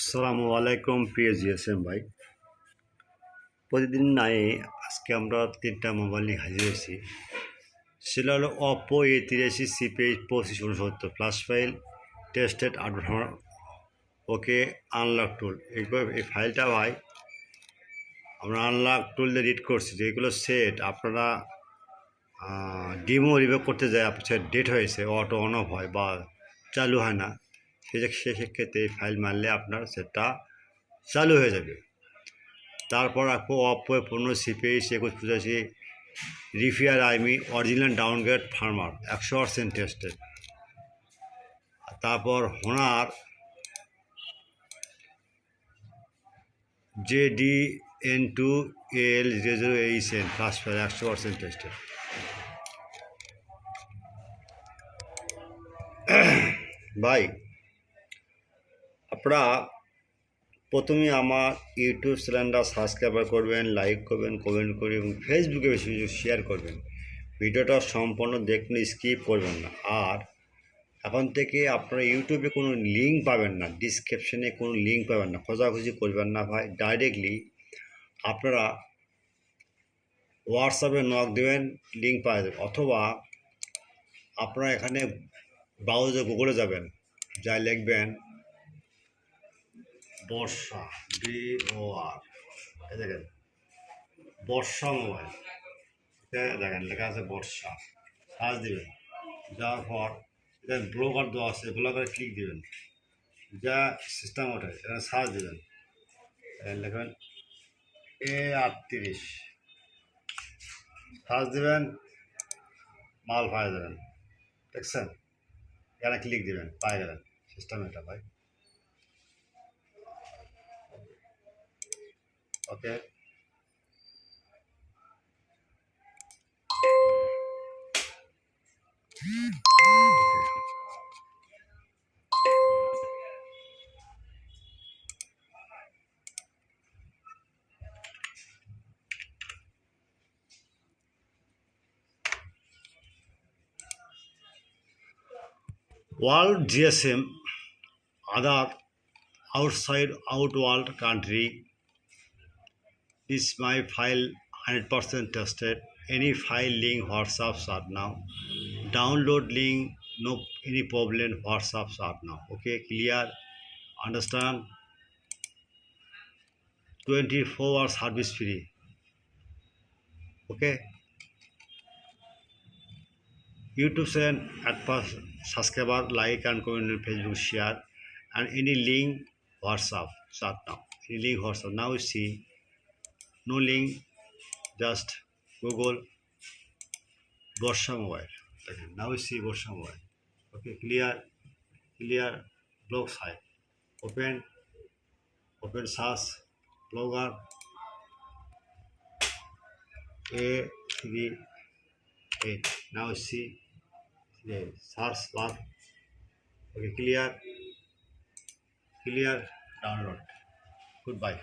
আসসালামু আলাইকুম প্রিয় জিএসএম ভাই। প্রতিদিন নাই আজকে আমরা তিনটা মোবাইল নিয়ে হাজির হয়েছি। সেটা হলো OPPO A15 CPH2185 flash file tested আউটফর্মার ওকে আনলক টুল। এই ফাইলটা ভাই আমরা আনলক টুল দিয়ে রিড করছি, যেগুলো সেট আপনারা ডিমো রিভিউ করতে যায়, আপনার ডেট হয়েছে, অটো অন অফ হয় বা চালু হয় না, সেক্ষেত্রে এই ফাইল মারলে আপনার সেটটা চালু হয়ে যাবে। তারপর রাখবো OPPO A15 CPH2185 repair IMEI original downgrade firmware 100% tested. তারপর Honor JDN2AL00HN flash file 100% tested. ভাই আপনারা প্রথমে আমার ইউটিউব চ্যানেলটা সাবস্ক্রাইব করবেন, লাইক করবেন, কমেন্ট করবেন এবং ফেসবুকে বেশি বেশি শেয়ার করবেন। ভিডিওটা সম্পূর্ণ দেখুন, স্কিপ করবেন না। আর এখন থেকে আপনারা ইউটিউবে কোনো লিঙ্ক পাবেন না, ডিসক্রিপশনে কোনো লিঙ্ক পাবেন না, খোঁজাখুঁজি করবেন না ভাই। ডাইরেক্টলি আপনারা হোয়াটসঅ্যাপে নক দেবেন, লিঙ্ক পাওয়া যাবে। অথবা আপনারা এখানে ব্রাউজারে গুগলে যাবেন, যা লিখবেন বর্ষা BOR, দেখেন বর্ষা মোবাইল, দেখেন লেখা আছে বর্ষা, সার্চ দেবেন। যাওয়ার পর এখানে ব্লগার দেওয়া আছে, ব্লগারে ক্লিক দেবেন, যা সিস্টেম ওঠে এখানে সার্চ দেবেন, লেখবেন A38, সার্চ দেবেন, মাল পাই দেবেন। দেখছেন, এখানে ক্লিক দেবেন, পাই গেলেন। সিস্টেম এটা ভাই। ওকে, world GSM, other outside outworld country, this my file 100% tested. Any file link WhatsApp start now. Download link, no any problem, WhatsApp start now. Okay, clear, understand? 24 hours service free. Okay, YouTube channel at first subscriber, like and comment on Facebook, share, and any link WhatsApp start now. Any link WhatsApp now. See, no link, just Google Borsha mobile. Okay, now see Borsha mobile. Okay, clear blog site. Open search blogger A38. Now see the search bar. Okay, clear download. Goodbye.